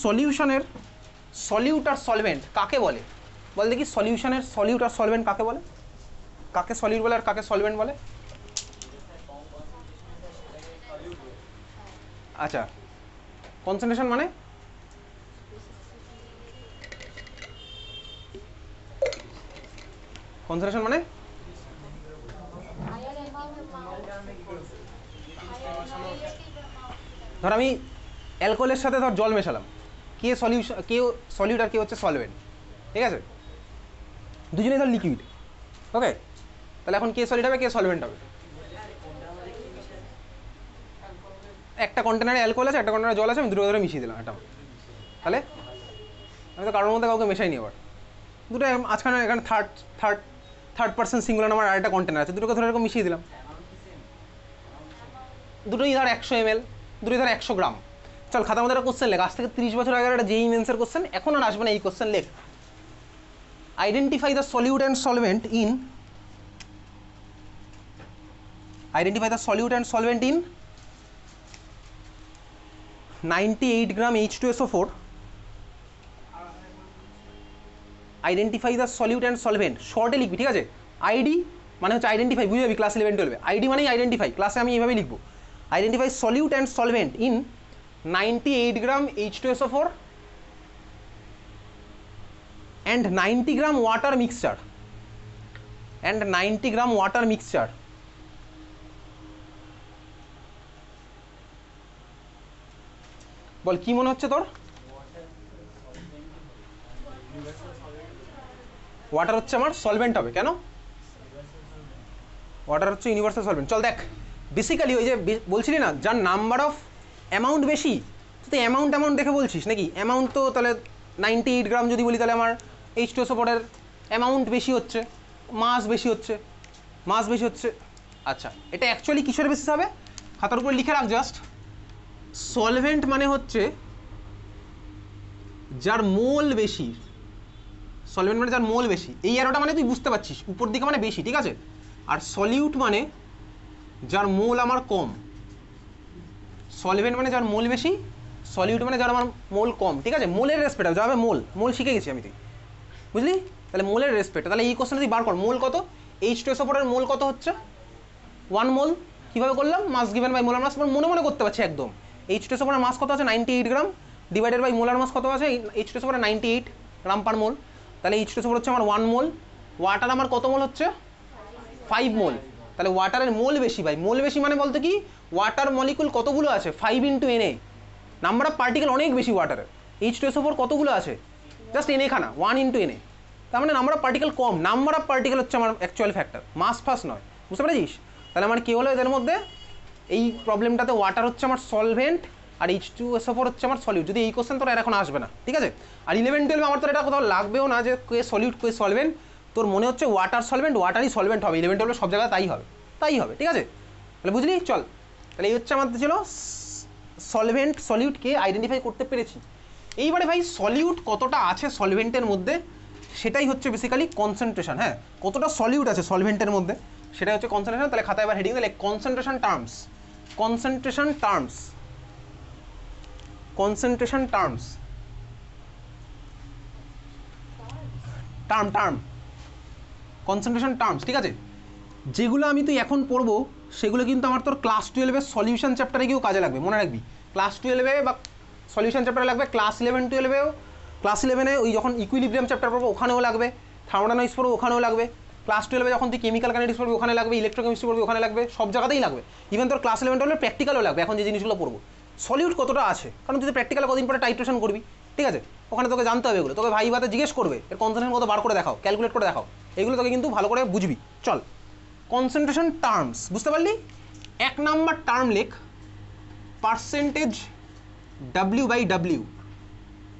সলিউশনের solute আর solvent কাকে বলে? বল দেখি সলিউশনের সলিউট আর সলভেন্ট কাকে বলে? কাকে সলিউট বলে আর কাকে সলভেন্ট বলে? আচ্ছা, কনসেন্ট্রেশন মানে? কনসেন্ট্রেশন মানে ধর আমি অ্যালকোহলের সাথে ধর জল মেশালাম, কে সলিউশন, কে সলিউট আর কে হচ্ছে সলভেন্ট, ঠিক আছে? দুজনেই ধর লিকুইড, ওকে? তাহলে এখন কে সলিড হবে কে সলভেন্ট হবে? একটা কন্টেনারে অ্যালকোহল আছে, একটা কন্টেনারে জল আছে, আমি দুটো ধরে মিশিয়ে দিলাম একটা, তাহলে আমি তো কারোর মধ্যে কাউকে মেশাইনি। আবার দুটো আজখানে এখানে থার্ড পার্সন সিঙ্গুলার আমার আরেকটা কন্টেনার আছে, দুটোকে ধরে এরকম মিশিয়ে দিলাম। দুটোই ধর 100 ml, দুটোই ধর 100 গ্রাম। চল খাতার মধ্যে একটা কোশ্চেন লেখ, আজ থেকে 30 বছর আগে একটা জেইই মেন্সের কোশ্চেন, এখন আর আসবে না এই কোশ্চেন। লেখ, identify the solute and solvent in, identify the solute and solvent in 98 gram H2SO4, identify the solute and solvent, শর্টে লিখবি, ঠিক আছে? আইডি মানে হচ্ছে আইডেন্টিফাই, বুঝে যাবি ক্লাস 11-12। আইডি মানেই আইডেন্টিফাই, ক্লাসে আমি এইভাবেই লিখবো, identify solute and solvent in 98 gram H2SO4 and 90 gram water mixture, and 90 gram water mixture. বল কি মনে হচ্ছে তোর? ওয়াটার হচ্ছে আমার সলভেন্ট হবে, কেন? ওয়াটার হচ্ছে ইউনিভার্সাল সলভেন্ট। চল দেখ, বেসিক্যালি ওই যে বলছিলি না যার নাম্বার অফ অ্যামাউন্ট বেশি, তুই অ্যামাউন্ট দেখে বলছিস নাকি? অ্যামাউন্ট তো তাহলে 98 গ্রাম যদি বলি তাহলে আমার H2SO4 এর অ্যামাউন্ট বেশি হচ্ছে, মাস বেশি হচ্ছে, মাস বেশি হচ্ছে। আচ্ছা, এটা অ্যাকচুয়ালি কিসের বেসিস হবে? খাতার উপর লিখে রাখ জাস্ট, সলভেন্ট মানে হচ্ছে যার মোল বেশি, সলভেন্ট মানে যার মোল বেশি। এই অ্যারোটা মানে তুই বুঝতে পারছিস, উপর দিকে মানে বেশি, ঠিক আছে? আর সলিউট মানে যার মোল আমার কম, সলভেন্ট মানে যার মোল বেশি, সলিউট মানে যার আমার মোল কম, ঠিক আছে? মোলের রেসপেক্ট হবে, যাবে মোল শিখে গেছি আমি, তুই বুঝলি? তাহলে মোলের রেসপেক্ট, তাহলে এই কোশ্চেনটা তুই বার কর, মোল কত? H2SO4 এর মোল কত হচ্ছে? 1 মোল। কীভাবে করলাম? মাস গিভেন বাই মোলার মাস, মনে করতে পারছি একদম। H2SO4 এর মাস কত আছে? 98 গ্রাম, ডিভাইডেড বাই মোলার মাস কত আছে? H2SO4 এর 98 গ্রাম পার মোল। তাহলে H2SO4 হচ্ছে আমার 1 মোল, ওয়াটার আমার কত মোল হচ্ছে? 5 মোল। তাহলে ওয়াটারের মোল বেশি ভাই, মোল বেশি মানে বলতে কি, ওয়াটার মলিকুল কতগুলো আছে? 5 × Na, নাম্বার অফ পার্টিকেল অনেক বেশি ওয়াটারের। H2SO4 কতগুলো আছে? জাস্ট Na খানা, 1 × Na, তার মানে number of particle com, number of particle হচ্ছে আমার অ্যাকচুয়াল ফ্যাক্টর, মাস ফাস নয়, বুঝতে পেরেছিস? তাহলে আমার কী হলো এদের মধ্যে, এই প্রবলেমটাতে ওয়াটার হচ্ছে আমার সলভেন্ট আর H2SO4 হচ্ছে আমার সলিউট। যদি এই কোশ্চেন তোর এখন আসবে না, ঠিক আছে? আর 11-12 আমার তোর এটা কোথাও লাগবেও না যে কে সলিউট কে সলভেন্ট, তোর মনে হচ্ছে ওয়াটার সলভেন্ট, ওয়াটারই সলভেন্ট হবে, 11-12 সব জায়গায় তাই হবে, ঠিক আছে? তাহলে বুঝলি? চল, তাহলে এই হচ্ছে আমাদের ছিল সলভেন্ট সলিউটকে আইডেন্টিফাই করতে পেরেছি। এইবারে ভাই সলিউট কতটা আছে সলভেন্টের মধ্যে, সেটাই হচ্ছে বেসিক্যালি কনসেন্ট্রেশন। হ্যাঁ, কতটা সলিউট আছে সলভেন্টের মধ্যে সেটাই হচ্ছে কনসেন্ট্রেশন। তাহলে খাতায় এবার হেডিং দিলে concentration terms, concentration terms, concentration terms, term concentration terms, ঠিক আছে? যেগুলো আমি তুই এখন পড়বো সেগুলো কিন্তু আমার তোর ক্লাস 12-এর সলিউশন চ্যাপ্টারে গিয়েও কাজে লাগবে, মনে রাখবি। ক্লাস 12-এ বা সলিউশন চ্যাপ্টারে লাগবে, ক্লাস 11-12-এও, ক্লাস 11-এ ওই যখন ইকুইলিব্রিয়াম চ্যাপ্টার পড়বো ওখানেও লাগবে, থার্মোডাইনামিক্স পড়বো ওখানেও লাগবে, ক্লাস 12-এ যখন তুই কেমিক্যাল কাইনেটিক্স পড়বি ওখানে লাগবে, ইলেকট্রোকেমিস্ট্রি পড়বি ওখানে লাগবে, সব জায়গাতেই লাগবে। ইভেন তোর ক্লাস 11-12-এর প্র্যাকটিক্যালও লাগবে, এখন যে জিনিসগুলো পড়বো। সলিউট কতটা আছে, কারণ তুই প্র্যাকটিক্যালে কদিন পরে টাইট্রেশন করবি, ঠিক আছে? ওখানে তোকে জানতে হবে এগুলো, তোকে ভাইভাতে জিজ্ঞেস করবে এর কনসেন্ট্রেশন কত বার করে দেখাও, ক্যালকুলেট করে দেখাও, এগুলো তোকে কিন্তু ভালো করে বুঝবি। চল, কনসেন্ট্রেশন টার্মস বুঝতে পারলি? 1 নাম্বার টার্ম লেখ, percentage W/W,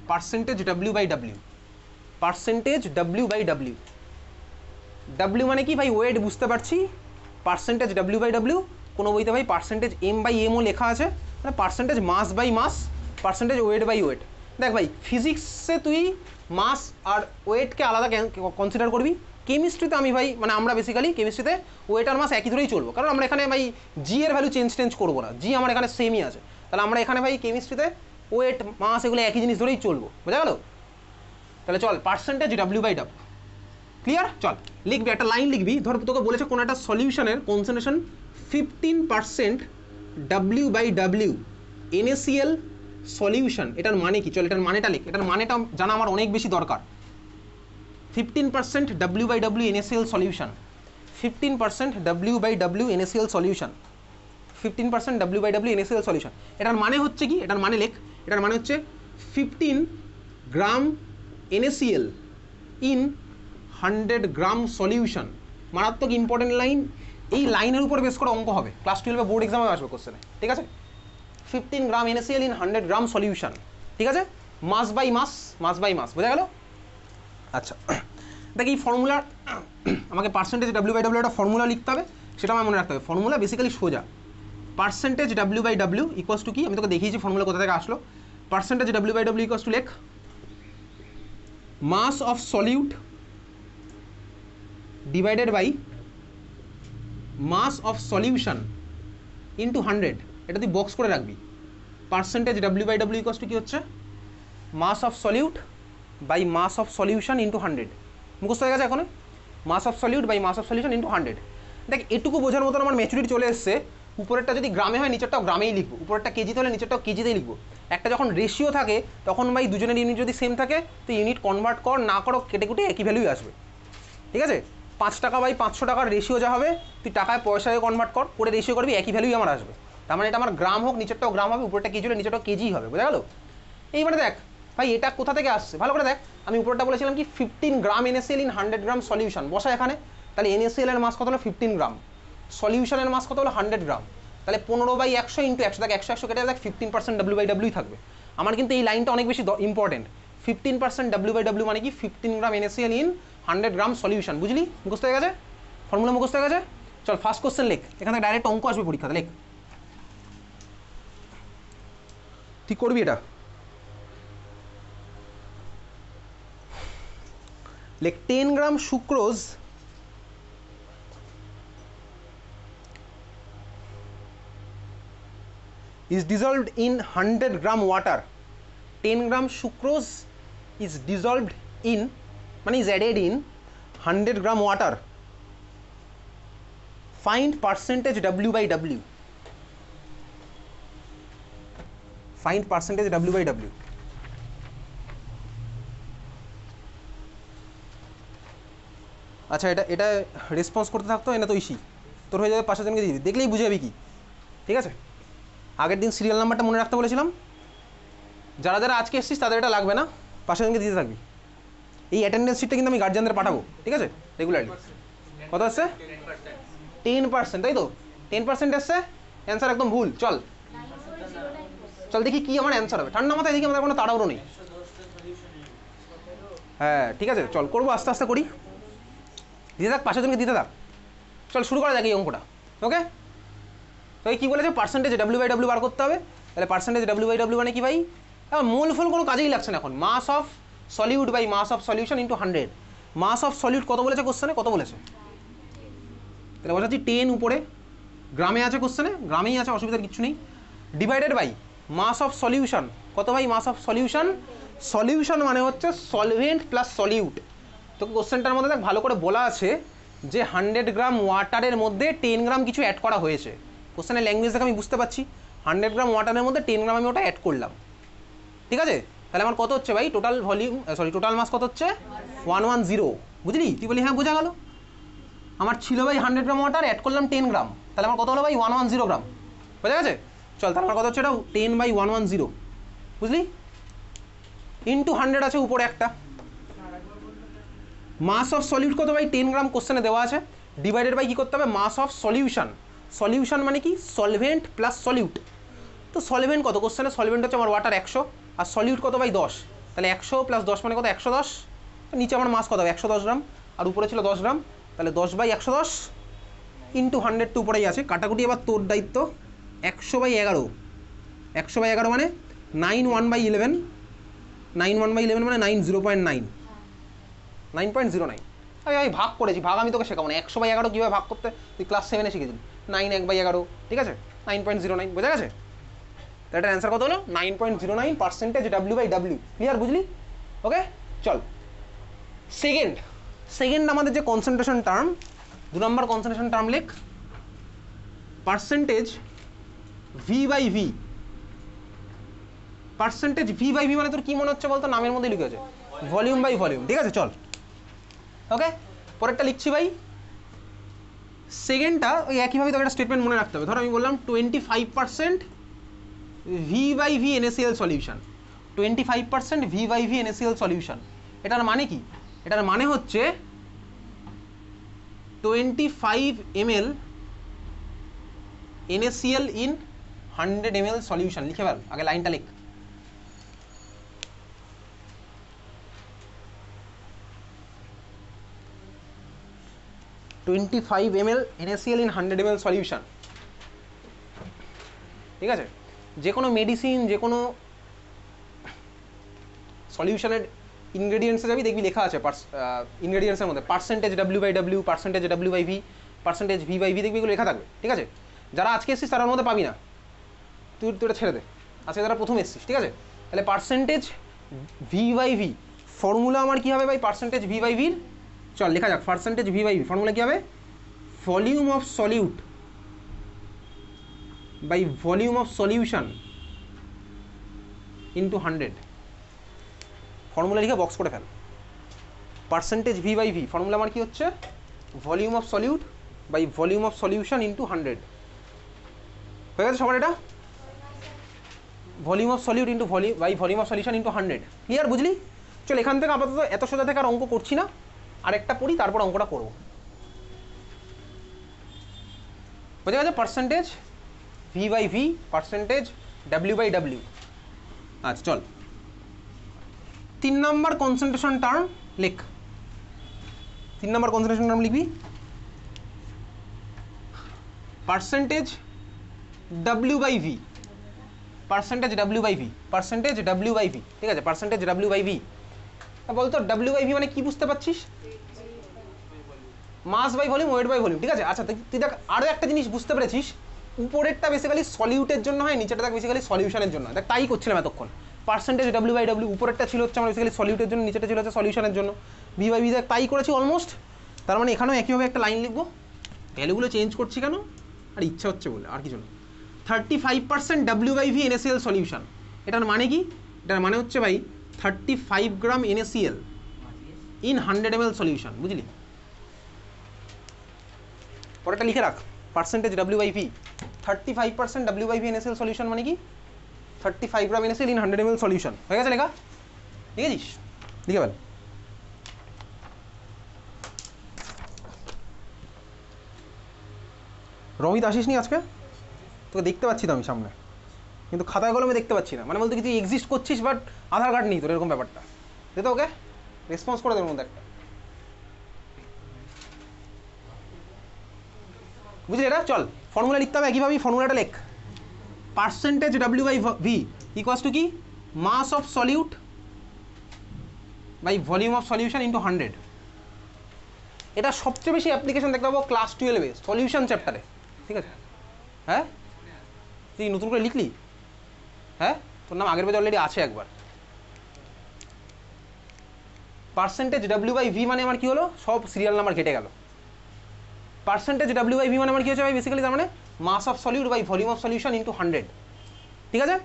percentage W/W, percentage W/W। W মানে কি ভাই? ওয়েট, বুঝতে পারছি। পার্সেন্টেজ W/W, কোনো বইতে ভাই পার্সেন্টেজ M/Mও লেখা আছে, মানে percentage mass by mass, percentage weight by weight. দেখ ভাই, ফিজিক্সে তুই মাস আর ওয়েটকে আলাদা কনসিডার করবি, কেমিস্ট্রিতে আমি ভাই মানে আমরা বেসিক্যালি কেমিস্ট্রিতে ওয়েট আর মাস একই ধরেই চলবো, কারণ আমরা এখানে ভাই জি এর ভ্যালু চেঞ্জ করবো না, জি আমার এখানে সেমই আছে। তাহলে আমরা এখানে ভাই কেমিস্ট্রিতে ওয়েট মাস এগুলো একই জিনিস ধরেই চলবো, বোঝা গেল? তাহলে চল পার্সেন্টেজ W/W, ক্লিয়ার? চল লিখবি, একটা লাইন লিখবি, ধর তোকে বলেছে কোনো একটা সলিউশনের কনসেন্ট্রেশন 15% W/W NaCl সলিউশন। এটার মানে কি? চল এটার মানেটা লিখ, এটার মানেটা জানা আমার অনেক বেশি দরকার। 15% W/W NaCl solution, 15% W/W NaCl solution, 15% W/W NaCl solution. এটার মানে হচ্ছে কি? এটার মানে লেখ, এটার মানে হচ্ছে 15 গ্রাম NaCl ইন 100 গ্রাম সলিউশন। মারাত্মক ইম্পর্টেন্ট লাইন, এই লাইনের উপর বেস করে অঙ্ক হবে, ক্লাস 12 বোর্ড এক্সামে আসবে কোশ্চেনে, ঠিক আছে? 15 গ্রাম NaCl ইন 100 গ্রাম সলিউশন, ঠিক আছে? মাস বাই মাস, মাস বাই মাস, বোঝা গেল? আচ্ছা দেখ, এই ফর্মুলা আমাকে পার্সেন্টেজ W/W একটা ফর্মুলা লিখতে হবে, সেটা আমার মনে রাখতে হবে। ফর্মুলা বেসিক্যালি সোজা, পার্সেন্টেজ W/W ইকুয়ালস টু কি? আমি তোকে দেখিয়েছি ফর্মুলা কোথা থেকে আসলো। পার্সেন্টেজ W/W ইকুয়ালস টু লেখ mass of solute divided by mass of solution into 100। এটা তুই বক্স করে রাখবি। পার্সেন্টেজ W/W ইকুয়ালস টু কি হচ্ছে? Mass of solute by mass of solution into 100। মুখস্থ হয়ে গেছে এখন? Mass of solute by mass of solution into 100। দেখ এটুকু বোঝার মতন আমার ম্যাচুরিটি চলে এসছে। উপরেরটা যদি গ্রামে হয় নিচেরটাও গ্রামেই লিখবো, উপরেরটা কেজিতে হলে নিচেরটাও কেজিতেই লিখবো। একটা যখন রেশিও থাকে তখন ভাই দুজনের ইউনিট যদি সেম থাকে তো ইউনিট কনভার্ট কর না করো কেটে কুটে একই ভ্যালুই আসবে, ঠিক আছে? 5 টাকা বাই 500 টাকার রেশিও যা হবে তুই টাকায় পয়সায় কনভার্ট কর, করে রেশিও করবি, একই ভ্যালুই আমার আসবে। তার মানে এটা আমার গ্রাম হোক নিচেরটাও গ্রাম হবে, উপরেরটা কেজি হলে নিচেরটাও কেজিই হবে, বোঝা গেল? এইবারে দেখ ভাই এটা কোথা থেকে আসছে ভালো করে দেখ। আমি উপরটা বলেছিলাম কি 15 গ্রাম NaCl ইন 100 গ্রাম সলিউশন, বসা এখানে। তাহলে NaCl এর মাস কত হলো? 15 গ্রাম। সলিউশনের মাস কত হলো? 100 গ্রাম। তাহলে 15/100 ইন্টু 100, দেখ 100 কেটে দেখ 15% W/W থাকবে। আমার কিন্তু এই লাইনটা অনেক বেশি ইম্পর্টেন্ট। 15% W/W মানে কি? 15 গ্রাম NaCl ইন 100 গ্রাম সলিউশন, বুঝলি? মুখস্থ হয়ে গেছে? ফর্মুলা মুখস্থ হয়ে গেছে? চল ফার্স্ট কোশ্চেন লেখ, এখান থেকে ডাইরেক্ট অঙ্ক আসবে পরীক্ষাতে, লেখ। তুই করবি এটা, লেখ 10 গ্রাম sucrose is dissolved in 100 gram water. 10 gram sucrose is dissolved in মানে is added in 100 gram water. Find percentage W/W. Find percentage W/W. আচ্ছা এটা রেসপন্স করতে থাকতো, এনে তো ইসি তোর হয়ে যাবে, 5 জনকে দিয়ে দিবি, দেখলেই বুঝে যাবি কি, ঠিক আছে? আগের দিন সিরিয়াল নাম্বারটা মনে রাখতে বলেছিলাম, যারা যারা আজকে এসেছিস তাদের এটা লাগবে না, 5 জনকে দিতে থাকবি। এই অ্যাটেন্ডেন্স শিটটা কিন্তু আমি গার্জিয়ানদের পাঠাবো, ঠিক আছে? রেগুলারলি। কত আসছে? 10%, তাই তো? 10% এসছে, অ্যান্সার একদম ভুল। চল চল দেখি কি আমার অ্যান্সার হবে, ঠান্ডা মাথায় দেখি, আমাদের কোনো তাড়াহুড়ো নেই। হ্যাঁ ঠিক আছে, চল করবো, আস্তে আস্তে করি, দিতে থাক, 5 জনকে দিতে থাক। চল শুরু করা যাক এই অঙ্কটা, ওকে? তো এই কী বলেছে? পার্সেন্টেজ W/W বার করতে হবে। তাহলে পার্সেন্টেজ W/W মানে কি ভাই? মোল ফোল কোনো কাজেই লাগছে না এখন। Mass of solute by mass of solution into 100। Mass of solute কত বলেছে কোশ্চেনে? কত বলেছে? তাহলে বসাচ্ছি 10 উপরে, গ্রামে আছে কোশ্চেনে, গ্রামেই আছে, অসুবিধার কিছু নেই। Divided by mass of solution, কত ভাই? মাস অফ সলিউশন, সলিউশন মানে হচ্ছে সলভেন্ট প্লাস সলিউট। তো কোশ্চেনটার মধ্যে দেখ ভালো করে বলা আছে যে 100 গ্রাম ওয়াটারের মধ্যে 10 গ্রাম কিছু অ্যাড করা হয়েছে। কোশ্চেনের ল্যাঙ্গুয়েজ দেখে আমি বুঝতে পারছি 100 গ্রাম ওয়াটারের মধ্যে 10 গ্রাম আমি ওটা অ্যাড করলাম, ঠিক আছে? তাহলে আমার কত হচ্ছে ভাই? Total volume, sorry total mass কত হচ্ছে? 110, বুঝলি? তুই বলি হ্যাঁ বোঝা গেল। আমার ছিল ভাই 100 গ্রাম ওয়াটার, অ্যাড করলাম 10 গ্রাম, তাহলে আমার কত হলো ভাই? 110 গ্রাম, বোঝা গেছে? চল তাহলে আমার কত হচ্ছে? এটা 10/110, বুঝলি? ইন্টু 100 আছে উপরে একটা। মাস অফ সলিউট কত ভাই? 10 গ্রাম কোশ্চেনে দেওয়া আছে। ডিভাইডেড বাই কী করতে হবে? মাস অফ সলিউশন। সলিউশন মানে কি? Solvent plus solute. তো সলভেন্ট কত কোশ্চেনে? সলভেন্ট হচ্ছে আমার ওয়াটার 100, আর সলিউট কত ভাই? 10। তাহলে 100 + 10 মানে কত? 110। নিচে আমার মাস কত হবে? 110 গ্রাম, আর উপরে ছিল 10 গ্রাম, তাহলে 10/110 ইন্টু 100 তো উপরেই আছে। কাটাকুটি এবার তোর দায়িত্ব। 100/11, 100/11 মানে 9 1/11, 9 1/11 মানে 9 0.9, 9.09। আমি ভাগ করেছি, ভাগ আমি তোকে শেখাবো না। 100/11 কীভাবে ভাগ করতে তুই ক্লাস 7-এ শিখেছিলি। 9 1/11, ঠিক আছে? 9.09, বোঝা গেছে? তো এটার অ্যান্সার কত হলো 9.09% W/W। ক্লিয়ার, বুঝলি? ওকে, চল সেকেন্ড আমাদের যে কনসেন্ট্রেশন টার্ম, 2 নম্বর কনসেন্ট্রেশন টার্ম লেখ পার্সেন্টেজ V/V। পার্সেন্টেজ V/V মানে তোর কি মনে হচ্ছে বলতো? নামের মধ্যে লিখে আছে ভলিউম বাই ভলিউম। ঠিক আছে, চল ওকে, পরেরটা লিখছি ভাই। সেকেন্ডটা ওই একইভাবে তোকে একটা স্টেটমেন্ট মনে রাখতে হবে। ধর আমি বললাম 25% V/V NaCl solution, 25% V/V NaCl solution. এটার মানে কি? এটার মানে হচ্ছে 25 ml NaCl in 100 ml solution. লিখে ফেল, আগে লাইনটা লিখ। $25 ml NaCl in 100 ml solution. ঠিক আছে, যে কোনো মেডিসিন, যে কোনো সলিউশনের ইনগ্রেডিয়েন্টসে যাবি, দেখবি লেখা আছে ইনগ্রেডিয়েন্টসের মধ্যে percentage W/W, percentage W/V, percentage V/V, দেখবি এগুলো লেখা থাকবে। ঠিক আছে, যারা আজকে এসছিস তার মধ্যে পাবি না, তুই এটা ছেড়ে দে, আজকে যারা প্রথম এসছিস। ঠিক আছে, তাহলে পার্সেন্টেজ V/V ফর্মুলা আমার কী হবে ভাই? পার্সেন্টেজ V/V চল লেখা যাক। পার্সেন্টেজ V/V ফর্মুলা কী হবে? Volume of solute by volume of solution into 100। Formula লিখে বক্স করে ফেল। পার্সেন্টেজ V/V ফর্মুলা আমার কি হচ্ছে? Volume of solute by volume of solution into 100। হয়ে গেছে সবার এটা? Volume of solute into volume of solution into 100। Clear, বুঝলি? চল এখান থেকে আপাতত এত সোজা থেকে আর অঙ্ক করছি না, আরেকটা পড়ি তারপর অঙ্কটা করবো। বুঝে গেছে? Percentage V/V, percentage W/W। আচ্ছা চল 3 নম্বর কনসেন্ট্রেশন টার্ম লেখ। 3 নম্বর কনসেন্ট্রেশন টার্ম লিখবি percentage W/V, percentage W/V, percentage W/V। ঠিক আছে, পার্সেন্টেজ W/V। বলতো W/V মানে কি বুঝতে পারছিস? Mass by volume, weight by volume. ঠিক আছে, আচ্ছা তুই দেখ আরও একটা জিনিস বুঝতে পেরেছিস, উপরেরটা বেসিক্যালি সলিউটের জন্য হয়, নিচেটা দেখ বেসিক্যালি সলিউশনের জন্য। দেখ তাই করছিলাম এতক্ষণ। পার্সেন্টেজ W/W উপরেরটা ছিল হচ্ছে আমার বেসিক্যালি সলিউটের জন্য, নিচেটা ছিল হচ্ছে সলিউশনের জন্য। V/V দেখ তাই করেছি অলমোস্ট। তার মানে এখানেও একইভাবে একটা লাইন লিখবো। ভ্যালুগুলো চেঞ্জ করছি কেন? আর ইচ্ছা হচ্ছে বলে, আর কিছু না। 35% W/V NaCl সলিউশন। এটার মানে কি? এটার মানে হচ্ছে ভাই 35 গ্রাম NaCl ইন 100 ml সলিউশন। বুঝলি? পরেরটা লিখে রাখ, percentage W/V 35% W/V NaCl solution মানে কি? 35 গ্রাম NaCl ইন 100 ml সলিউশন। হয়ে গেছে লেখা? লিখেছিস? লিখে ফেল। রমিত আসিস নি আজকে? তোকে দেখতে পাচ্ছি তো আমি সামনে, কিন্তু খাতায় কলমে দেখতে পাচ্ছি না। মানে বলতে কি তুই এক্সিস্ট করছিস বাট আধার কার্ড নেই তোর, এরকম ব্যাপারটা। দে তো ওকে, রেসপন্স করে তোর মধ্যে একটা। বুঝলি এটা? চল ফর্মুলা লিখতে হবে একইভাবেই, ফর্মুলাটা লেখ। পার্সেন্টেজ W/V ইকুয়ালস টু কি? Mass of solute by volume of solution into 100। এটা সবচেয়ে বেশি অ্যাপ্লিকেশন দেখতে পাবো ক্লাস 12-এ সলিউশন চ্যাপ্টারে। ঠিক আছে? হ্যাঁ, তুই নতুন করে লিখলি? হ্যাঁ, তোর নাম আগের পেজে অলরেডি আছে একবার। পার্সেন্টেজ W/V মানে আমার কি হলো? সব সিরিয়াল নাম্বার কেটে গেল। পার্সেন্টেজ W/V মানে আমার কি হচ্ছে ভাই? বেসিক্যালি তার মানে mass of solute by volume of solution into 100। ঠিক আছে,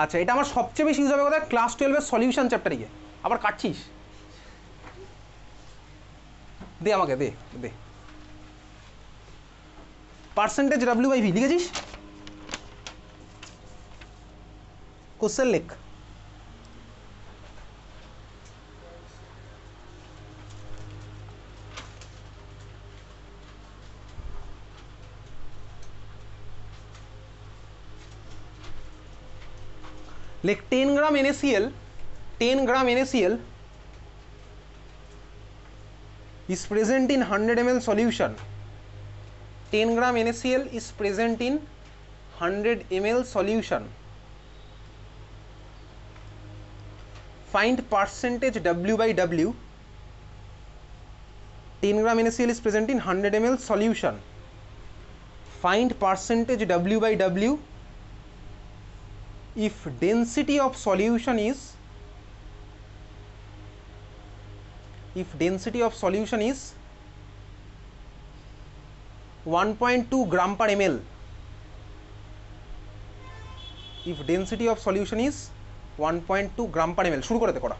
আচ্ছা এটা আমার সবচেয়ে বেশি ইউজ হবে কোথায়? ক্লাস 12-এর সলিউশন চ্যাপ্টারে গিয়ে। আবার কাটছিস? দে আমাকে, দে দে। Percentage W/V লিখেছিস? কোশ্চেন লেখ। লেখ 10 গ্রাম NaCl, 10 gram NaCl is present in 100 ml solution. 10 gram NaCl is present in 100 ml solution. Find percentage W/W. 10 gram NaCl is present in 100 ml solution. Find percentage W/W if density of solution is 1.2 gram per ml, if density of solution is 1.2 gram per ml, শুরু করতে করা।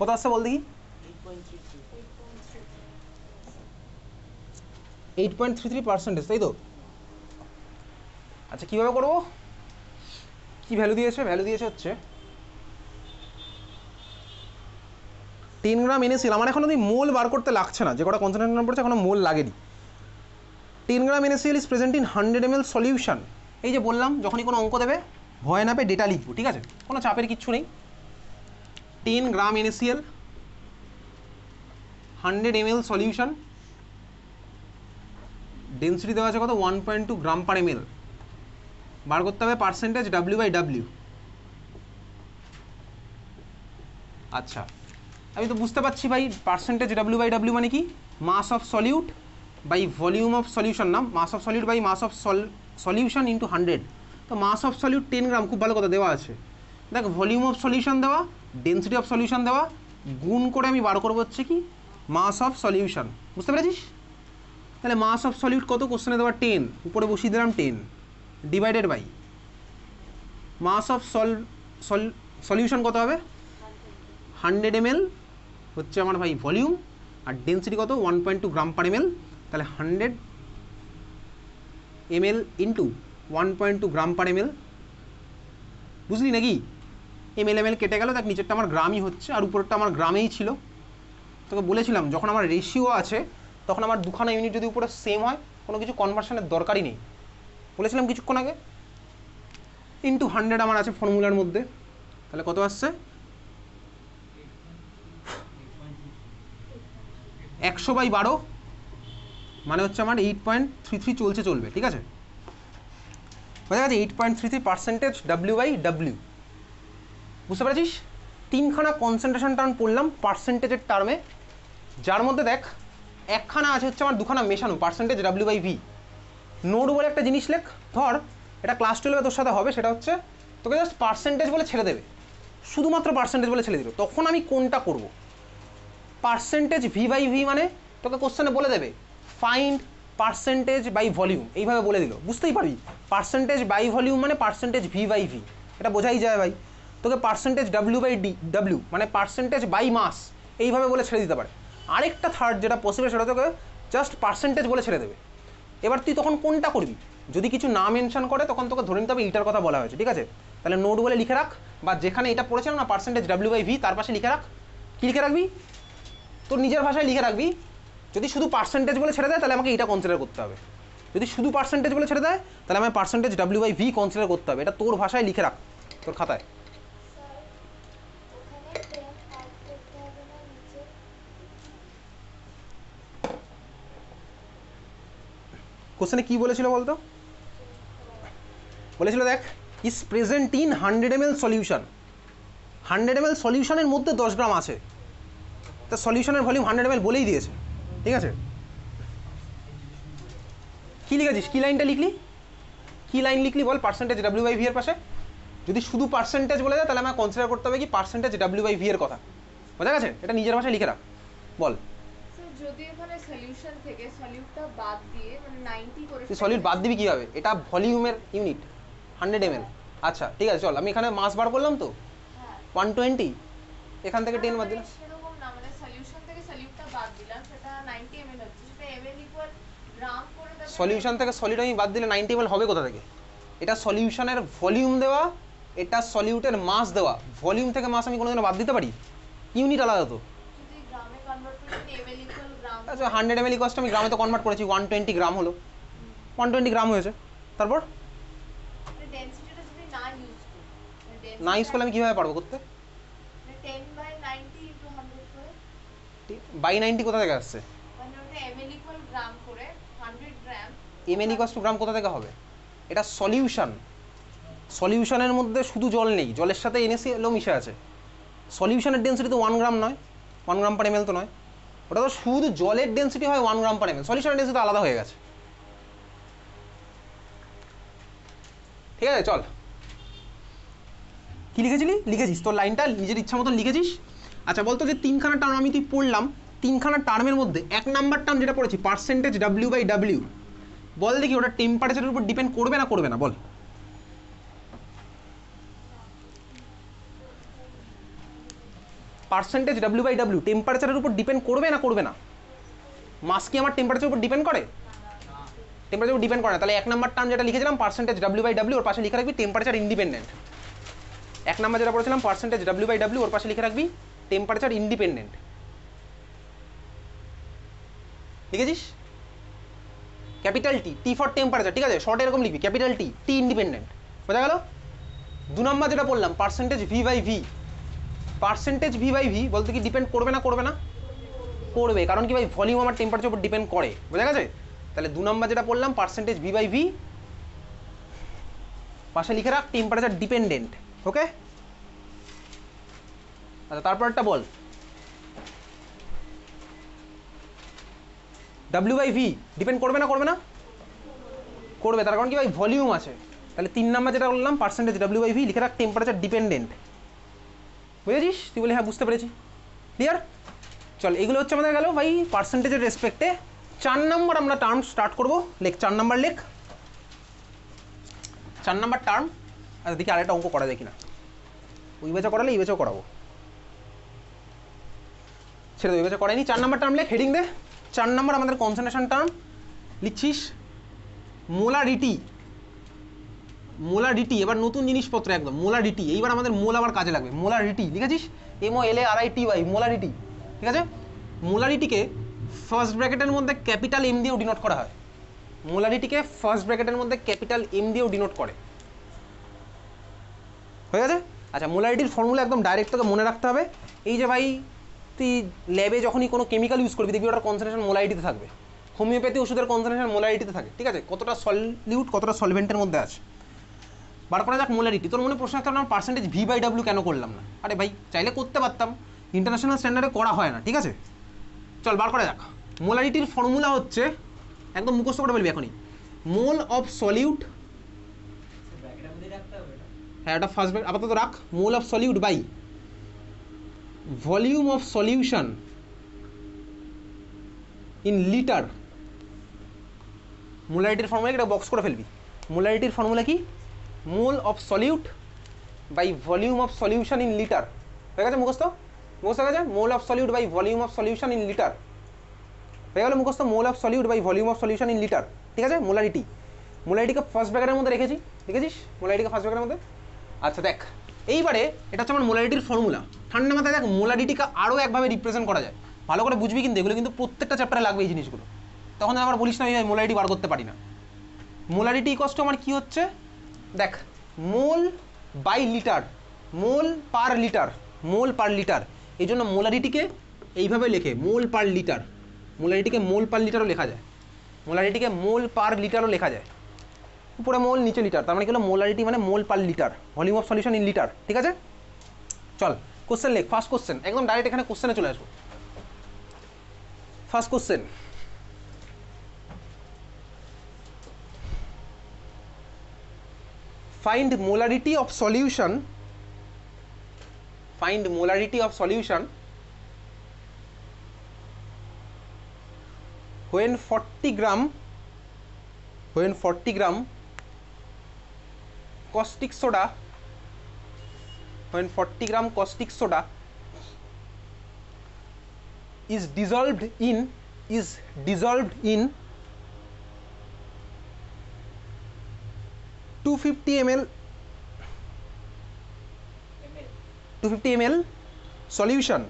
কত আসছে বল দেখি? 8.33%, তাই তো? আচ্ছা কিভাবে করবো? কি ভ্যালু দিয়েছে? ভ্যালু দিয়েছে হচ্ছে 10 গ্রাম NaCl। আমার এখন অব্দি মোল বার করতে লাগছে না, যে কটা কনসেন্ট্রেশন পড়ছে এখনো মোল লাগেনি। 10 গ্রাম NaCl is present in 100 ml solution. এই যে বললাম, যখনই কোনো অঙ্ক দেবে ভয় না পেয়ে ডেটা লিখবো, ঠিক আছে? কোনো চাপের কিচ্ছু নেই। 10 গ্রাম NaCl 100 ml সলিউশন, ডেন্সিটি দেওয়া আছে কত? 1.2 গ্রাম পার ml। বার করতে হবে পার্সেন্টেজ W/W। আচ্ছা আমি তো বুঝতে পারছি ভাই, পার্সেন্টেজ W/W মানে কি? Mass of solute by volume of solution, না mass of solute by mass of solution into 100। তো মাস অফ সলিউট 10 গ্রাম, খুব ভালো কথা দেওয়া আছে। দেখ ভলিউম অফ সলিউশন দেওয়া, ডেন্সিটি অফ সলিউশন দেওয়া, গুণ করে আমি বার করবো হচ্ছে কি মাস অফ সলিউশন। বুঝতে পেরেছিস? তাহলে মাস অফ সলিউট কত? কোশ্চেনে দেওয়া 10, উপরে বসিয়ে দিলাম 10 divided by mass of solution কত হবে? 100 ml হচ্ছে আমার ভাই ভলিউম, আর ডেন্সিটি কত? 1.2 গ্রাম পার ml। তাহলে 100 ml ইন্টু 1.2 গ্রাম পার ml। বুঝলি নাকি? ml কেটে গেল, দেখ নিচেরটা আমার গ্রামই হচ্ছে আর উপরেরটা আমার গ্রামেই ছিল। তোকে বলেছিলাম যখন আমার রেশিও আছে তখন আমার দুখানা ইউনিট যদি উপরে সেম হয় কোনো কিছু কনভার্সনের দরকারই নেই, বলেছিলাম কিছুক্ষণ আগে। ইন্টু 100 আমার আছে ফর্মুলার মধ্যে। তাহলে কত আসছে? 100/12 মানে হচ্ছে আমার 8.33 চলবে, ঠিক আছে? বোঝা গেছে? 8.33% W/W। বুঝতে পেরেছিস? তিনখানা কনসেন্ট্রেশন টার্ম পড়লাম পার্সেন্টেজের টার্মে, যার মধ্যে দেখ একখানা আছে হচ্ছে আমার দুখানা মেশানো, পার্সেন্টেজ W/V। নোড বলে একটা জিনিস লেখ, ধর এটা ক্লাস 12 তোর সাথে হবে, সেটা হচ্ছে তোকে জাস্ট পার্সেন্টেজ বলে ছেড়ে দেবে, শুধুমাত্র পার্সেন্টেজ বলে ছেড়ে দিল। তখন আমি কোনটা করব? পার্সেন্টেজ V/V মানে তোকে কোশ্চেনে বলে দেবে ফাইন্ড পার্সেন্টেজ বাই ভলিউম, এইভাবে বলে দিল, বুঝতেই পারবি। পার্সেন্টেজ বাই ভলিউম মানে পার্সেন্টেজ V/V, এটা বোঝাই যায় ভাই। তোকে পার্সেন্টেজ W/W মানে পার্সেন্টেজ বাই মাস, এইভাবে বলে ছেড়ে দিতে পারে। আরেকটা থার্ড যেটা পসিবল, সেটা তোকে জাস্ট পার্সেন্টেজ বলে ছেড়ে দেবে। এবার তুই তখন কোনটা করবি? যদি কিছু না মেনশন করে তখন তোকে ধরে নিতে হবে এইটার কথা বলা হয়েছে, ঠিক আছে? তাহলে নোট বলে লিখে রাখ, বা যেখানে এটা পড়েছিলাম না পার্সেন্টেজ W/V, তার পাশে লিখে রাখ। কি লিখে রাখবি? তোর নিজের ভাষায় লিখে রাখবি। যদি শুধু পার্সেন্টেজ বলে ছেড়ে দেয় তাহলে আমাকে এটা কনসিডার করতে হবে। যদি শুধু পার্সেন্টেজ বলে ছেড়ে দেয় তাহলে আমায় পার্সেন্টেজ W/V কনসিডার করতে হবে। এটা তোর ভাষায় লিখে রাখ তোর খাতায়। কোশ্চেনে কি বলেছিল বলতো? বলেছিল দেখ is present in 100 ml solution. 100 ml সলিউশনের মধ্যে 10 গ্রাম আছে, তা সলিউশনের ভলিউম 100 ml বলেই দিয়েছে, ঠিক আছে? কি লিখেছিস? কি লাইনটা লিখলি? কি লাইন লিখলি বল পার্সেন্টেজ W/V এর পাশে? যদি শুধু পার্সেন্টেজ বলে দেয় তাহলে আমাকে কনসিডার করতে হবে কি পার্সেন্টেজ W/V এর কথা। বোঝা গেছে? এটা নিজের ভাষায় লিখে রাখ, বল। যদি এখানে সলিউশন থেকে সলিউটটা বাদ দিয়ে মানে 90 করে, তুই সলিউট বাদ দিবি কিভাবে? এটা ভলিউমের ইউনিট 100 ml। আচ্ছা ঠিক আছে, চল আমি এখানে মাস বার করলাম তো 120, এখান থেকে 10 বাদ দিলাম। সেরকম না, মানে সলিউশন থেকে সলিউটটা বাদ দিলাম, সেটা 90 ml হচ্ছে, সেটা ml সলিউশন থেকে সলিড আমি বাদ দিলে 90 ml হবে কোথা থেকে? এটা সলিউশনের ভলিউম দেওয়া, এটা সলিউটের মাস দেওয়া। ভলিউম থেকে মাস আমি কোনোদিনও বাদ দিতে পারি? ইউনিট আলাদা তো। যদি গ্রামে কনভার্ট করে ml ইকুয়াল গ্রাম, আচ্ছা 100 ml কষ্ট আমি গ্রামে তো কনভার্ট করেছি, 120 গ্রাম হলো, 120 গ্রাম হয়েছে। তারপর ডেনসিটিটা যদি না ইউজ করি, না ইউজ করলে আমি কীভাবে পারবো করতে? 10/90 * 100 করে, বাই 90 কোথা থেকে আসছে? মানে ওটা ml ইকুয়াল গ্রাম করে 100 গ্রাম। ml = গ্রাম কোথা থেকে হবে? এটা সলিউশন, সলিউশনের মধ্যে শুধু জল নেই, জলের সাথে NaClও মিশে আছে। সলিউশনের ডেন্সিটি তো 1 গ্রাম নয়, 1 গ্রাম পার ml তো নয়, ওটা তো শুধু জলের ডেন্সিটি হয় 1 গ্রাম পার ml, সলিউশনের ডেন্সিটি আলাদা হয়ে গেছে। ঠিক আছে, চল কি লিখেছিলি? লিখেছিস তোর লাইনটা নিজের ইচ্ছা মতন লিখেছিস। আচ্ছা বলতো যে তিনখানা টার্ম আমি তুই পড়লাম, তিনখানা টার্মের মধ্যে 1 নাম্বার টার্ম যেটা পড়েছি পার্সেন্টেজ W/W, বল দেখি ওটা টেম্পারেচারের উপর ডিপেন্ড করবে না করবে না বল? পার্সেন্টেজ W/W টেম্পারেচারের উপর ডিপেন্ড করবে না করবে না? মাস কি আমার টেম্পারেচারের উপর ডিপেন্ড করে? টেম্পারেচার উপর ডিপেন্ড করে না। তাহলে 1 নাম্বার টার্ম যেটা লিখেছিলাম পার্সেন্টেজ W/W, ওর পাশে লিখে রাখবি টেম্পারেচার ইন্ডিপেন্ডেন্ট। 1 নাম্বার যেটা পড়েছিলাম পার্সেন্টেজ W/W, ওর পাশে লিখে রাখবি টেম্পারেচার ইন্ডিপেন্ডেন্ট। লিখেছিস? ক্যাপিটাল টি ফর টেম্পারেচার, ঠিক আছে, শর্ট এরকম লিখবি ক্যাপিটাল টি ইন্ডিপেন্ডেন্ট। বোঝা গেল? 2 নাম্বার যেটা বললাম পার্সেন্টেজ V/V, পার্সেন্টেজ V/V বলতে কি ডিপেন্ড করবে না করবে না? করবে, কারণ কি ভাই ভলিউম আমার টেম্পারেচার উপর ডিপেন্ড করে। বোঝা গেছে? তাহলে 2 নাম্বার যেটা বললাম পার্সেন্টেজ V/V, পাশে লিখে রাখ টেম্পারেচার ডিপেন্ডেন্ট। ওকে, আচ্ছা তারপরটা বল W/V ডিপেন্ড করবে না করবে না? করবে, তার কারণ কি ভাই ভলিউম আছে। তাহলে 3 নাম্বার যেটা বললাম পার্সেন্টেজ W/V লিখে রাখ টেম্পারেচার ডিপেন্ডেন্ট। বুঝেছিস? তুই বলে হ্যাঁ বুঝতে পেরেছি। ক্লিয়ার? চল এগুলো হচ্ছে আমাদের গেল ভাই পার্সেন্টেজের রেসপেক্টে। 4 নাম্বার আমরা টার্ম স্টার্ট করবো। লেখ 4 নাম্বার লেখ, 4 নাম্বার টার্ম। আচ্ছা দেখি আরেকটা অঙ্ক করা যায় কিনা, ওই বেচা করালে এই বেচাও করাবো, ছেড়ে ওই বেচা করাইনি। 4 নাম্বার টার্ম লেখ, হেডিং দে। 4 নাম্বার আমাদের কনসেন্ট্রেশন টার্ম লিখছিস মোলারিটি। মোলারিটি এবার নতুন জিনিসপত্র একদম, মোলারিটি। এইবার আমাদের মোল আবার কাজে লাগবে। মোলারিটি লিখেছিস MOLARITY, মোলারিটি। ঠিক আছে, মোলারিটিকে ফার্স্ট ব্র্যাকেটের মধ্যে ক্যাপিটাল M দিয়েও ডিনোট করা হয়। মোলারিটিকে ফার্স্ট ব্র্যাকেটের মধ্যে ক্যাপিটাল M দিয়েও ডিনোট করে। হয়ে গেছে? আচ্ছা মোলারিটির ফর্মুলা একদম ডাইরেক্ট তোকে মনে রাখতে হবে। এই যে ভাই তুই ল্যাবে যখনই কোনো কেমিক্যাল ইউজ করবি দেখবি ওটার কনসেন্ট্রেশন মোলারিটিতে থাকবে। হোমিওপ্যাথি ওষুধের কনসেন্ট্রেশন মোলারিটিতে থাকে। ঠিক আছে, কতটা সলিউট কতটা সলভেন্টের মধ্যে আছে বার করা যাক। মোলারিটি তোর মনে প্রশ্ন একটা, আমরা পার্সেন্টেজ V/W কেন করলাম না? আরে ভাই চাইলে করতে পারতাম, ইন্টারন্যাশনাল স্ট্যান্ডার্ডে করা হয় না। ঠিক আছে, চল বার করা যাক। মোলারিটির ফর্মুলা হচ্ছে একদম মুখস্থ করে বলবি এখনই, মোল অফ সলিউট। হ্যাঁ এটা ফার্স্ট ব্র্যাকেট আপাতত রাখ। Mole of solute by volume of solution in litre. মোলারিটির ফর্মুলা এটা বক্স করে ফেলবি। মোলারিটির ফর্মুলা কি? Mole of solute by volume of solution in litre. হয়ে গেছে মুখস্থ? মুখস্থ হয়ে গেছে? Mole of solute by volume of solution in litre হয়ে গেল মুখস্থ। Mole of solute by volume of solution in litre. ঠিক আছে, মোলারিটি। মোলারিটিকে ফার্স্ট ব্র্যাকেটের মধ্যে রেখেছি, দেখেছিস মোলারিটিকে ফার্স্ট ব্র্যাকেটের মধ্যে। আচ্ছা দেখ এইবারে এটা হচ্ছে আমার মোলারিটির ফর্মুলা। ঠান্ডা মাথায় দেখ মোলারিটিকে আরও একভাবে রিপ্রেজেন্ট করা যায়, ভালো করে বুঝবি কিন্তু এগুলো কিন্তু প্রত্যেকটা চ্যাপ্টারে লাগবে এই জিনিসগুলো। তখন আবার বলিস না আমি মোলারিটি বার করতে পারি না। মোলারিটি ইকুয়ালস টু আমার কি হচ্ছে দেখ, mole by litre, mole per litre, mole per litre. এই জন্য মোলারিটিকে এইভাবে লেখে মোল পার লিটার। মোলারিটিকে মোল পার লিটারও লেখা যায়, মোলারিটিকে মোল পার লিটারও লেখা যায়। উপরে মোল নিচে লিটার, তার মানে কি হলো মোলারিটি মানে mole per litre, volume of solution in litre. ঠিক আছে, চল কোশ্চেন লেখ। ফার্স্ট কোশ্চেন একদম ডাইরেক্ট এখানে কোশ্চেনে চলে আসবো। First question, find molarity of solution, find molarity of solution when 40 gram caustic soda, when 40 gram caustic soda is dissolved in 250 ml 250 ml solution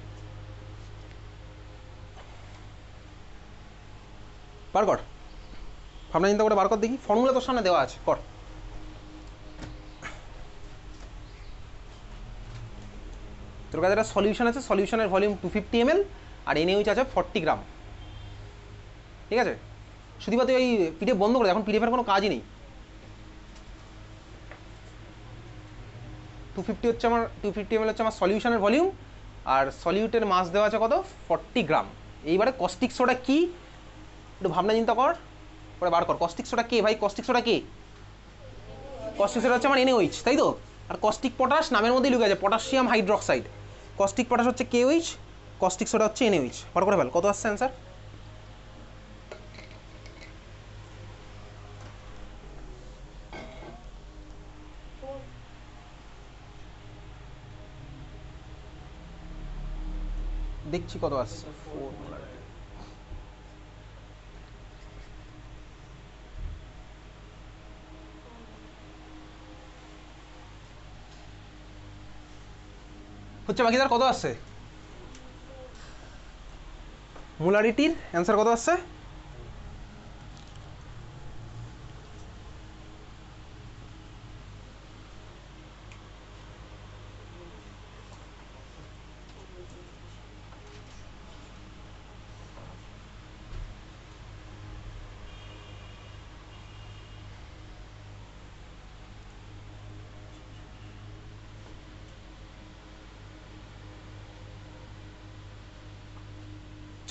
বার কর, ভাবনা চিন্তা করে বার কর দেখি, ফর্মুলা তোর সামনে দেওয়া আছে, কর। তোর কাছে একটা সলিউশন আছে, সলিউশনের ভলিউম 250 ml আর NaOH আছে 40 গ্রাম, ঠিক আছে? শুধু তুই ওই পিডিএফ বন্ধ করে, এখন পিডিএফের কোনো কাজই নেই। 250 ml হচ্ছে আমার সলিউশনের ভলিউম, আর সলিউটের মাস দেওয়া আছে কত, 40 গ্রাম। এইবারে কস্টিক সোডা কি, একটু ভাবনা চিন্তা কর, পরে বার কর। কস্টিক সোডা কে ভাই, কস্টিক সোডা কে? কস্টিক সোডা হচ্ছে আমার NaOH, তাই তো? আর কস্টিক পটাশ নামের মধ্যেই লুকে আছে, পটাশিয়াম হাইড্রোক্সাইড। কস্টিক পটাশ হচ্ছে KOH, কস্টিক সোডা হচ্ছে NaOH। বার করে ফেল, কত আসছে অ্যান্সার? দেখছি কত আসছে। 4 মোলার। হচ্ছে বাকিদার কত আসছে? মোলারিটির অ্যান্সার কত আসছে?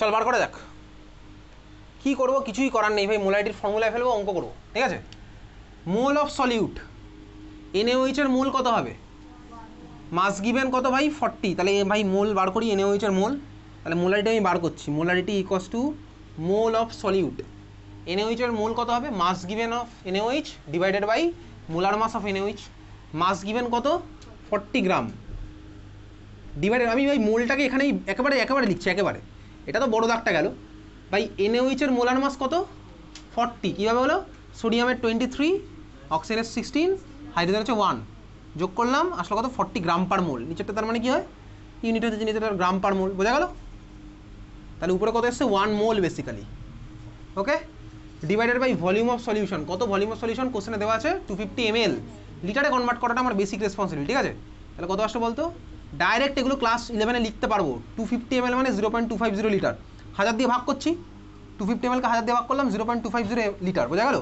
চল বার করে দেখ, কি করব, কিছুই করার নেই ভাই, মোলারিটির ফর্মুলায় ফেলবো, অঙ্ক করবো, ঠিক আছে? মোল অফ সলিউট, NaOH এর মোল কত হবে? মাস গিভেন কত ভাই, 40। তাহলে ভাই মোল বার করি, NaOH এর মোল। তাহলে মোলারিটি আমি বার করছি, molarity equals to mole of solute. NaOH এর মোল কত হবে, mass given of NaOH divided by molar mass of NaOH। Mass given কত, 40 গ্রাম, ডিভাইডেড, আমি ভাই মোলটাকে এখানেই একেবারে লিখছি, একেবারে। এটা তো বড় দাগটা গেল ভাই। NaOH এর মোলার মাস কত, 40। কীভাবে হলো, সোডিয়ামের 23, অক্সিজেনের 16, হাইড্রোজেন হচ্ছে 1, যোগ করলাম, আসলে কত, 40 গ্রাম পার মোল। নিচেরটা তার মানে কী হয়, ইউনিট হচ্ছে নিচেরটা গ্রাম পার মোল, বোঝা গেল? তাহলে উপরে কত এসছে, 1 mole basically, okay? Divided by volume of solution, কত ভলিউম অফ সলিউশন কোশ্চেনে দেওয়া আছে, 250 ml। লিটারে কনভার্ট করাটা আমার বেসিক রেসপন্সিবিলিটি, ঠিক আছে? তাহলে কত আসছে বলতো, ডাইরেক্ট এগুলো ক্লাস 11-এ লিখতে পারবো। 250 ml মানে 0.250 লিটার, 1000 দিয়ে ভাগ করছি, 250 ml কে 1000 দিয়ে ভাগ করলাম, 0.250 লিটার, বোঝা গেল?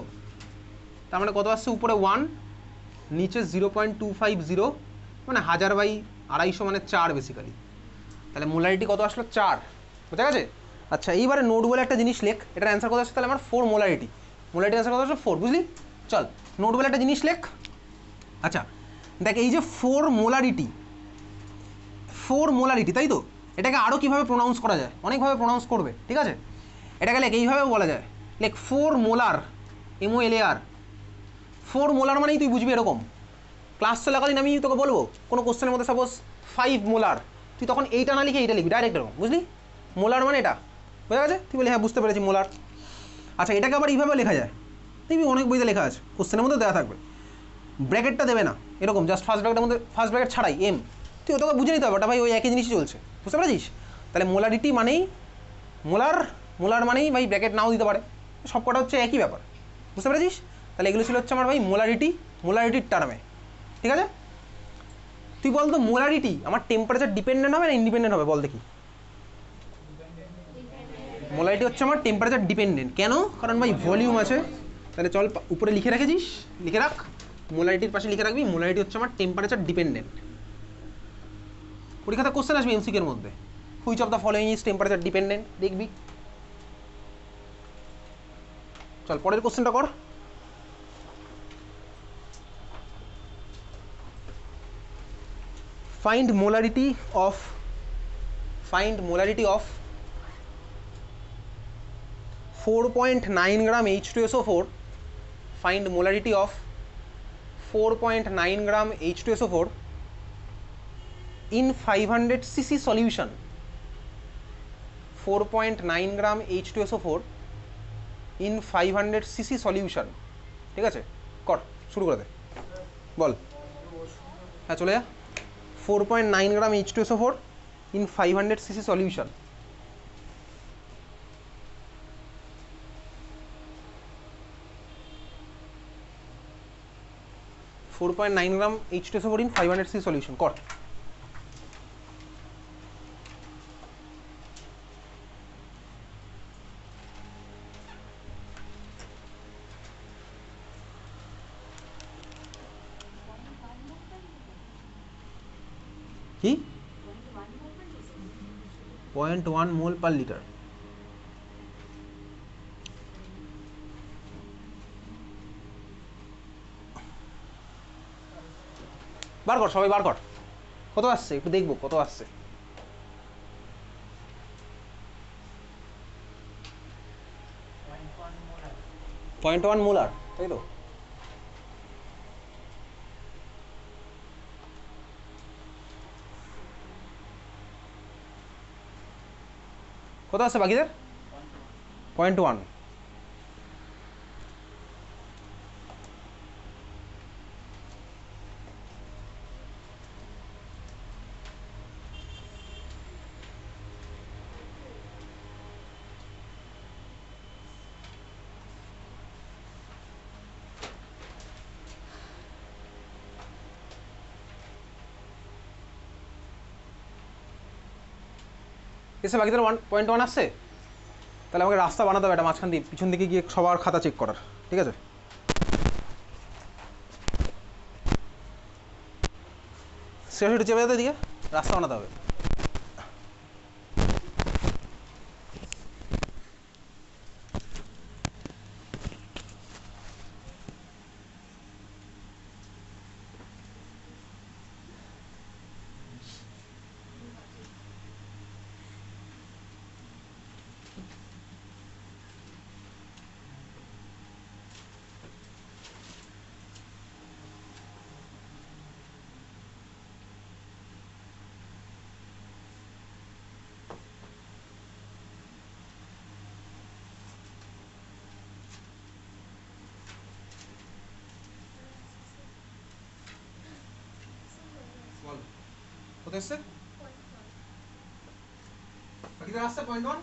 তার মানে কত আসছে, উপরে 1, নিচে 0.250, মানে 1000/250 মানে 4 বেসিক্যালি। তাহলে মোলারিটি কত আসলো, 4, বোঝা গেছে? আচ্ছা, এইবারে নোট বলে একটা জিনিস লেখ, এটার অ্যান্সার কত আসছে, তাহলে আমার 4 মোলারিটি। মোলারিটির অ্যান্সার কত আসছে, 4, বুঝলি? চল নোট বলে একটা জিনিস লেখ। আচ্ছা দেখ, এই যে 4 মোলারিটি, তাই তো? এটাকে আরও কীভাবে প্রোনাউন্স করা যায়, অনেকভাবে প্রোনাউন্স করবে, ঠিক আছে? এটাকে লেখ, এইভাবেও বলা যায়, লেখ 4 মোলার, MOLAR। 4 মোলার মানেই তুই বুঝবি এরকম, ক্লাস চলাকালীন আমি তোকে বলবো কোনো কোশ্চেনের মধ্যে সাপোজ 5 মোলার, তুই তখন এইটা না লিখে এইটা লিখবি, ডাইরেক্ট এরকম, বুঝলি? মোলার মানে এটা, বোঝা গেছে? তুই বলি হ্যাঁ বুঝতে পেরেছি, মোলার। আচ্ছা, এটাকে আবার এইভাবে লেখা যায়, দেখবি অনেক বইতে লেখা আছে, কোশ্চেনের মধ্যে দেওয়া থাকবে, ব্র্যাকেটটা দেবে না, এরকম জাস্ট ফার্স্ট ব্র্যাকেটের মধ্যে, ফার্স্ট ব্র্যাকেট ছাড়াই এম, তুই তোকে বুঝে নিতে হবে, ওটা ভাই ওই একই জিনিসই চলছে, বুঝতে পেরেছিস? তাহলে মোলারিটি মানেই মোলার মানেই ভাই ব্র্যাকেট নাও দিতে পারে, সবকটা হচ্ছে একই ব্যাপার, বুঝতে পেরেছিস? তাহলে এগুলো ছিল হচ্ছে আমার ভাই মোলারিটির টার্মে, ঠিক আছে? তুই বল তো, মোলারিটি আমার টেম্পারেচার ডিপেন্ডেন্ট হবে না ইন্ডিপেন্ডেন্ট হবে, বল দেখি। মোলারিটি হচ্ছে আমার টেম্পারেচার ডিপেন্ডেন্ট, কেন? কারণ ভাই ভলিউম আছে। তাহলে চল উপরে লিখে রেখেছিস, লিখে রাখ, মোলারিটির পাশে লিখে রাখবি, মোলারিটি হচ্ছে আমার টেম্পারেচার ডিপেন্ডেন্ট। পরীক্ষাতে কোশ্চেন আসবে এমসিকিউ এর মধ্যে, which of the following is temperature dependent, দেখবি। চল পরের কোশ্চেনটা কর। Find molarity of 4.9 gram H2SO4. Find molarity of 4.9 gram H2SO4 in 500 cc solution. 4.9 gram H2SO4 in 500 cc solution, ঠিক আছে? কর, শুরু করে দে। বল। হ্যাঁ চলে যা। 4.9 গ্রাম H2SO4 in 500 cc solution. Four point nine gram H2SO4 in 500 cc solution. কর। কি 0.1 মোল পার লিটার? বার কর, সবাই বার কর, কত আসছে একটু দেখবো কত আসছে। 0.1 মোলার, তাই তো? কত আসছে বাকিদের? 0.1। এসে বাকিদের 1.1 আসছে। তাহলে আমাকে রাস্তা বানাতে হবে একটা মাঝখান দিয়ে, পিছন দিকে গিয়ে সবার খাতা চেক করার, ঠিক আছে? সেটা চেপে যেতে দিকে রাস্তা বানাতে হবে। বল কত এসছে? বাকিদের আসছে 0.1।